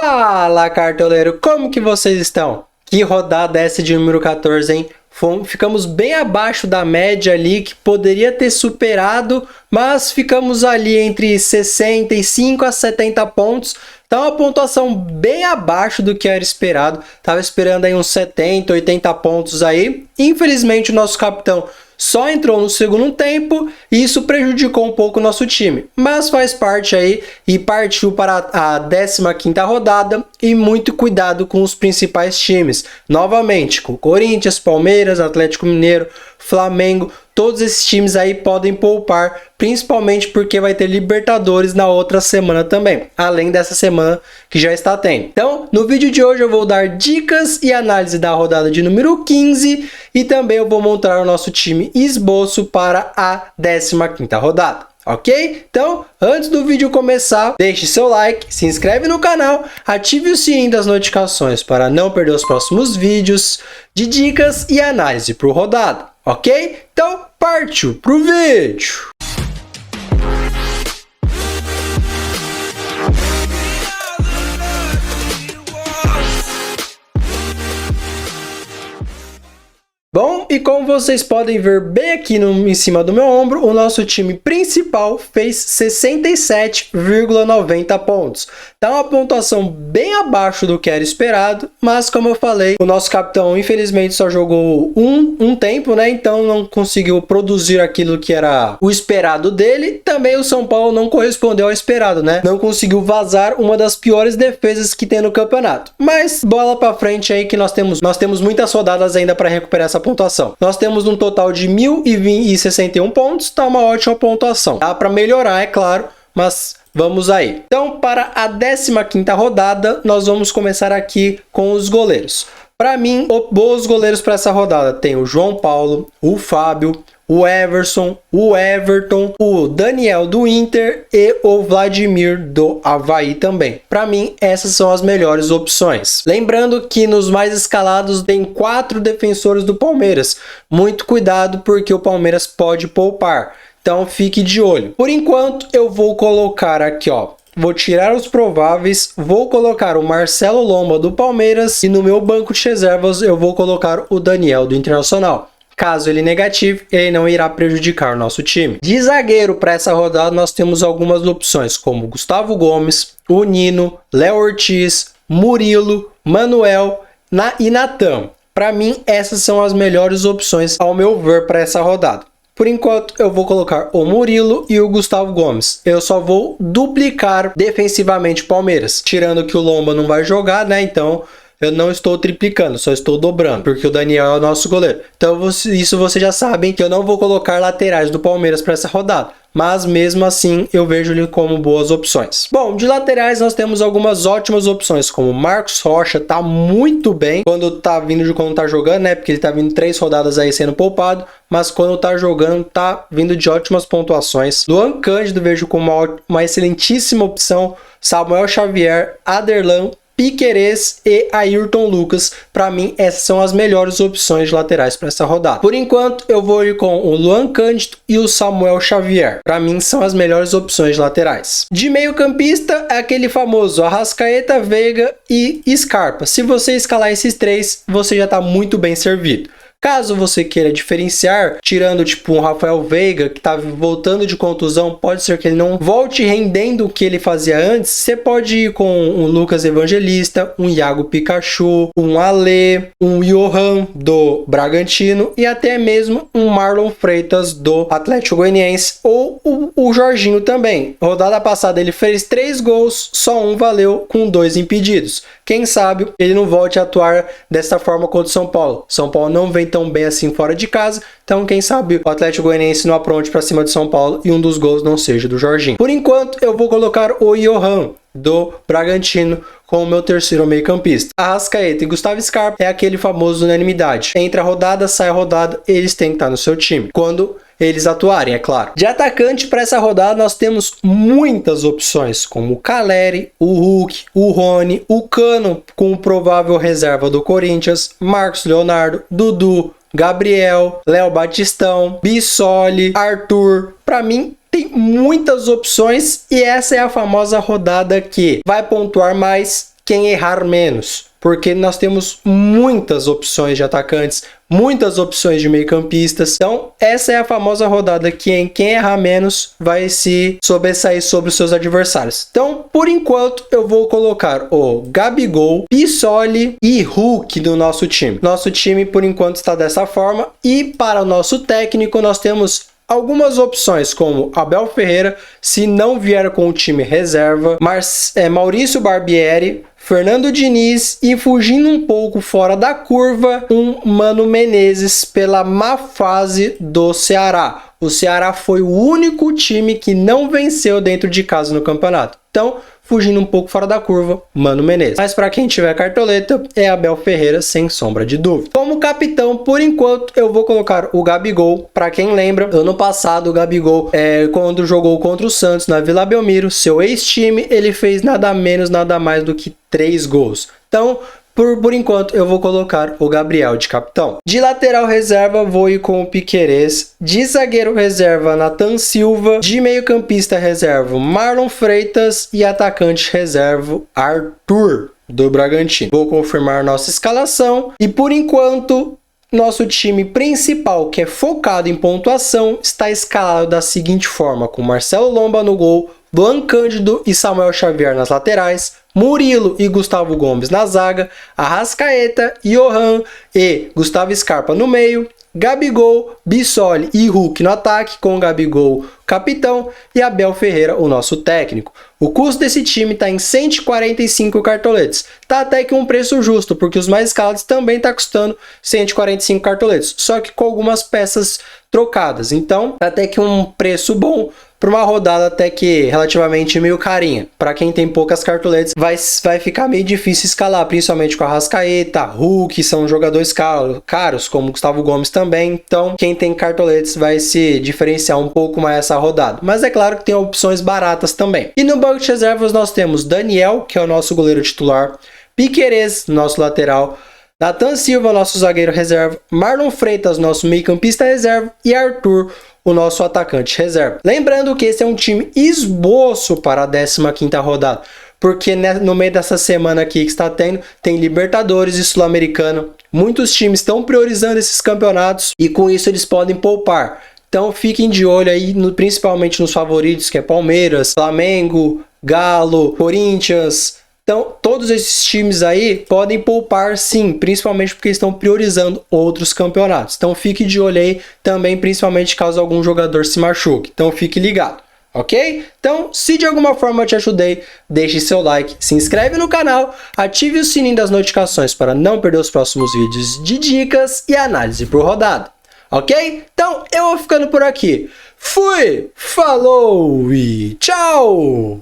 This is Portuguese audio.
Fala, cartoleiro, como que vocês estão? Que rodada é essa de número 14, hein? Ficamos bem abaixo da média ali, que poderia ter superado, mas ficamos ali entre 65 a 70 pontos. Então, uma pontuação bem abaixo do que era esperado. Tava esperando aí uns 70, 80 pontos aí. Infelizmente, o nosso capitão só entrou no segundo tempo e isso prejudicou um pouco o nosso time. Mas faz parte aí e partiu para a 15ª rodada e muito cuidado com os principais times. Novamente, com Corinthians, Palmeiras, Atlético Mineiro, Flamengo. Todos esses times aí podem poupar, principalmente porque vai ter Libertadores na outra semana também, além dessa semana que já está tendo. Então, no vídeo de hoje eu vou dar dicas e análise da rodada de número 15 e também eu vou montar o nosso time esboço para a 15ª rodada. Ok? Então, antes do vídeo começar, deixe seu like, se inscreve no canal, ative o sininho das notificações para não perder os próximos vídeos de dicas e análise para o rodado. Ok? Então, partiu pro vídeo! Bom, e como vocês podem ver bem aqui em cima do meu ombro, o nosso time principal fez 67,90 pontos. Tá uma pontuação bem abaixo do que era esperado, mas como eu falei, o nosso capitão infelizmente só jogou um tempo, né? Então não conseguiu produzir aquilo que era o esperado dele. Também o São Paulo não correspondeu ao esperado, né? Não conseguiu vazar uma das piores defesas que tem no campeonato. Mas bola pra frente aí que nós temos muitas rodadas ainda para recuperar essa pontuação. Nós temos um total de 1.061 pontos, tá uma ótima pontuação. Dá para melhorar, é claro, mas vamos aí. Então, para a 15ª rodada, nós vamos começar aqui com os goleiros. Para mim, bons goleiros para essa rodada tem o João Paulo, o Fábio, o Everson, o Everton, o Daniel do Inter e o Vladimir do Avaí também. Para mim, essas são as melhores opções. Lembrando que nos mais escalados tem 4 defensores do Palmeiras. Muito cuidado porque o Palmeiras pode poupar. Então fique de olho. Por enquanto, eu vou colocar aqui, ó. Vou tirar os prováveis, vou colocar o Marcelo Lomba do Palmeiras e no meu banco de reservas eu vou colocar o Daniel do Internacional. Caso ele negative, ele não irá prejudicar o nosso time. De zagueiro para essa rodada nós temos algumas opções como Gustavo Gomes, o Nino, Léo Ortiz, Murilo, Manuel e Natan. Para mim essas são as melhores opções ao meu ver para essa rodada. Por enquanto, eu vou colocar o Murilo e o Gustavo Gomes. Eu só vou duplicar defensivamente o Palmeiras. Tirando que o Lomba não vai jogar, né? Então, eu não estou triplicando, só estou dobrando. Porque o Daniel é o nosso goleiro. Então, isso vocês já sabem que eu não vou colocar laterais do Palmeiras para essa rodada. Mas mesmo assim eu vejo ele como boas opções. Bom, de laterais nós temos algumas ótimas opções, como Marcos Rocha, tá muito bem quando tá jogando, né? Porque ele tá vindo 3 rodadas aí sendo poupado, mas quando tá jogando tá vindo de ótimas pontuações. Luan Cândido vejo como uma excelentíssima opção. Samuel Xavier, Aderlan, Piquerez e Ayrton Lucas. Para mim, essas são as melhores opções de laterais para essa rodada. Por enquanto, eu vou ir com o Luan Cândido e o Samuel Xavier. Para mim, são as melhores opções de laterais. De meio campista, é aquele famoso Arrascaeta, Veiga e Scarpa. Se você escalar esses 3, você já está muito bem servido. Caso você queira diferenciar, tirando tipo um Rafael Veiga que tá voltando de contusão, pode ser que ele não volte rendendo o que ele fazia antes, você pode ir com um Lucas Evangelista, um Iago Pikachu, um Ale, um Johan do Bragantino e até mesmo um Marlon Freitas do Atlético Goianiense ou o Jorginho também. Rodada passada ele fez 3 gols, só um valeu com 2 impedidos. Quem sabe ele não volte a atuar dessa forma contra o São Paulo. São Paulo não vem tão bem assim fora de casa, então quem sabe o Atlético Goianiense não apronte para cima de São Paulo e um dos gols não seja do Jorginho. Por enquanto eu vou colocar o Johan do Bragantino como meu terceiro meio campista. Arrascaeta e Gustavo Scarpa é aquele famoso unanimidade. Entra a rodada, sai a rodada, eles têm que estar no seu time. Quando eles atuarem, é claro. De atacante para essa rodada nós temos muitas opções, como o Caleri, o Hulk, o Rony, o Cano com o provável reserva do Corinthians, Marcos Leonardo, Dudu, Gabriel, Léo Batistão, Bissoli, Arthur. Para mim tem muitas opções e essa é a famosa rodada que vai pontuar mais quem errar menos, porque nós temos muitas opções de atacantes, muitas opções de meio-campistas. Então, essa é a famosa rodada que quem errar menos vai se sobressair sobre os seus adversários. Então, por enquanto, eu vou colocar o Gabigol, Pissoli e Hulk no nosso time. Nosso time, por enquanto, está dessa forma. E para o nosso técnico, nós temos algumas opções, como Abel Ferreira, se não vier com o time reserva, Maurício Barbieri, Fernando Diniz e, fugindo um pouco fora da curva, um Mano Menezes pela má fase do Ceará. O Ceará foi o único time que não venceu dentro de casa no campeonato. Então, fugindo um pouco fora da curva, Mano Menezes. Mas para quem tiver cartoleta, é Abel Ferreira, sem sombra de dúvida. Como capitão, por enquanto, eu vou colocar o Gabigol. Para quem lembra, ano passado o Gabigol, quando jogou contra o Santos na Vila Belmiro, seu ex-time, ele fez nada menos, nada mais do que 3 gols. Então, por enquanto, eu vou colocar o Gabriel de capitão. De lateral reserva, vou ir com o Piquerez. De zagueiro reserva, Nathan Silva. De meio-campista reserva, Marlon Freitas. E atacante reserva, Arthur, do Bragantino. Vou confirmar nossa escalação. E por enquanto, nosso time principal, que é focado em pontuação, está escalado da seguinte forma: com Marcelo Lomba no gol, Luan Cândido e Samuel Xavier nas laterais, Murilo e Gustavo Gomes na zaga, Arrascaeta, Johan e Gustavo Scarpa no meio, Gabigol, Bissoli e Hulk no ataque, com Gabigol capitão e Abel Ferreira o nosso técnico. O custo desse time está em 145 cartoletes. Tá até que um preço justo, porque os mais escalados também tá custando 145 cartoletes, só que com algumas peças trocadas. Então, tá até que um preço bom para uma rodada até que relativamente meio carinha. Para quem tem poucas cartoletes, vai ficar meio difícil escalar, principalmente com a Arrascaeta, Hulk, são jogadores caros, como Gustavo Gomes também. Então, quem tem cartoletes vai se diferenciar um pouco mais essa rodada. Mas é claro que tem opções baratas também. E no banco de reservas nós temos Daniel, que é o nosso goleiro titular, Piquerez, nosso lateral, Nathan Silva, nosso zagueiro reserva, Marlon Freitas, nosso meio-campista reserva, e Arthur, o nosso atacante reserva. Lembrando que esse é um time esboço para a 15ª rodada, porque no meio dessa semana aqui que está tendo, tem Libertadores e Sul-Americano. Muitos times estão priorizando esses campeonatos e com isso eles podem poupar. Então fiquem de olho aí, principalmente nos favoritos, que é Palmeiras, Flamengo, Galo, Corinthians. Então, todos esses times aí podem poupar sim, principalmente porque estão priorizando outros campeonatos. Então, fique de olho aí também, principalmente caso algum jogador se machuque. Então, fique ligado, ok? Então, se de alguma forma eu te ajudei, deixe seu like, se inscreve no canal, ative o sininho das notificações para não perder os próximos vídeos de dicas e análise por rodada, ok? Então, eu vou ficando por aqui. Fui, falou e tchau!